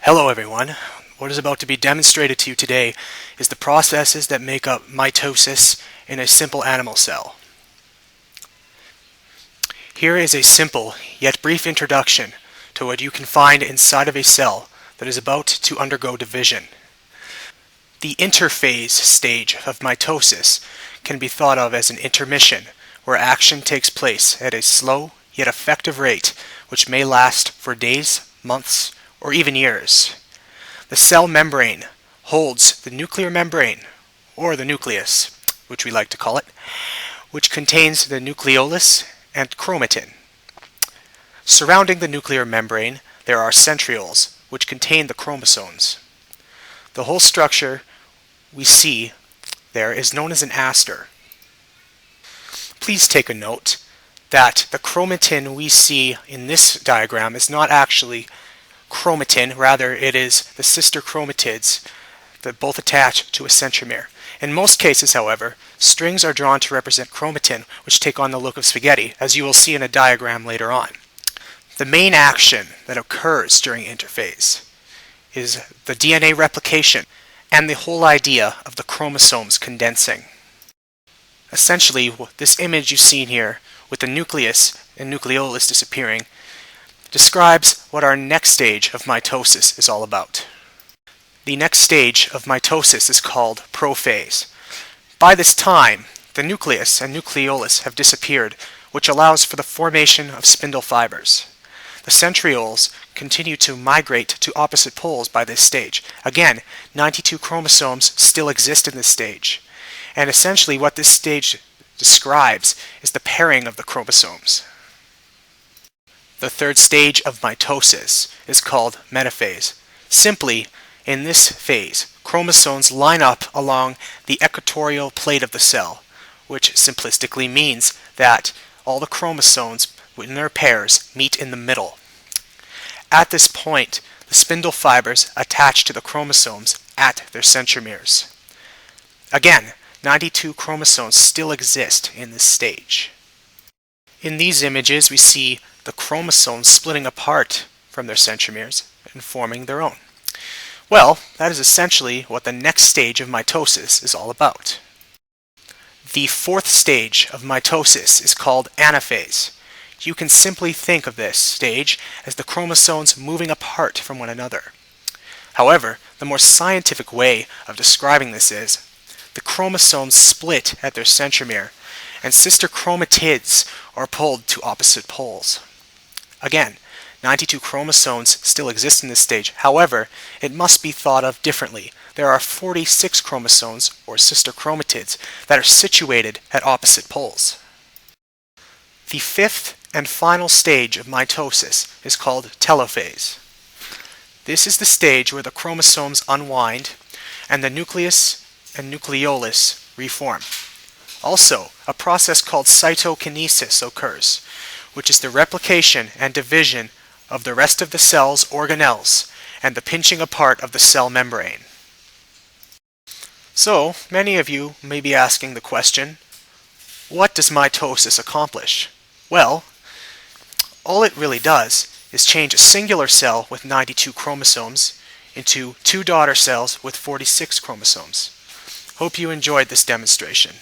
Hello everyone. What is about to be demonstrated to you today is the processes that make up mitosis in a simple animal cell. Here is a simple yet brief introduction to what you can find inside of a cell that is about to undergo division. The interphase stage of mitosis can be thought of as an intermission where action takes place at a slow yet effective rate which may last for days, months, or even years. The cell membrane holds the nuclear membrane, or the nucleus, which we like to call it, which contains the nucleolus and chromatin. Surrounding the nuclear membrane, there are centrioles, which contain the chromosomes. The whole structure we see there is known as an aster. Please take a note that the chromatin we see in this diagram is not actually chromatin, rather it is the sister chromatids that both attach to a centromere. In most cases, however, strings are drawn to represent chromatin, which take on the look of spaghetti, as you will see in a diagram later on. The main action that occurs during interphase is the DNA replication and the whole idea of the chromosomes condensing. Essentially, this image you've seen here with the nucleus and nucleolus disappearing describes what our next stage of mitosis is all about. The next stage of mitosis is called prophase. By this time, the nucleus and nucleolus have disappeared, which allows for the formation of spindle fibers. The centrioles continue to migrate to opposite poles by this stage. Again, 92 chromosomes still exist in this stage. And essentially what this stage describes is the pairing of the chromosomes. The third stage of mitosis is called metaphase. Simply, in this phase, chromosomes line up along the equatorial plate of the cell, which simplistically means that all the chromosomes in their pairs meet in the middle. At this point, the spindle fibers attach to the chromosomes at their centromeres. Again, 92 chromosomes still exist in this stage. In these images, we see the chromosomes splitting apart from their centromeres and forming their own. Well, that is essentially what the next stage of mitosis is all about. The fourth stage of mitosis is called anaphase. You can simply think of this stage as the chromosomes moving apart from one another. However, the more scientific way of describing this is the chromosomes split at their centromere and sister chromatids are pulled to opposite poles. Again, 92 chromosomes still exist in this stage. However, it must be thought of differently. There are 46 chromosomes, or sister chromatids, that are situated at opposite poles. The fifth and final stage of mitosis is called telophase. This is the stage where the chromosomes unwind and the nucleus and nucleolus reform. Also, a process called cytokinesis occurs, which is the replication and division of the rest of the cell's organelles and the pinching apart of the cell membrane. So, many of you may be asking the question, what does mitosis accomplish? Well, all it really does is change a singular cell with 92 chromosomes into two daughter cells with 46 chromosomes. Hope you enjoyed this demonstration.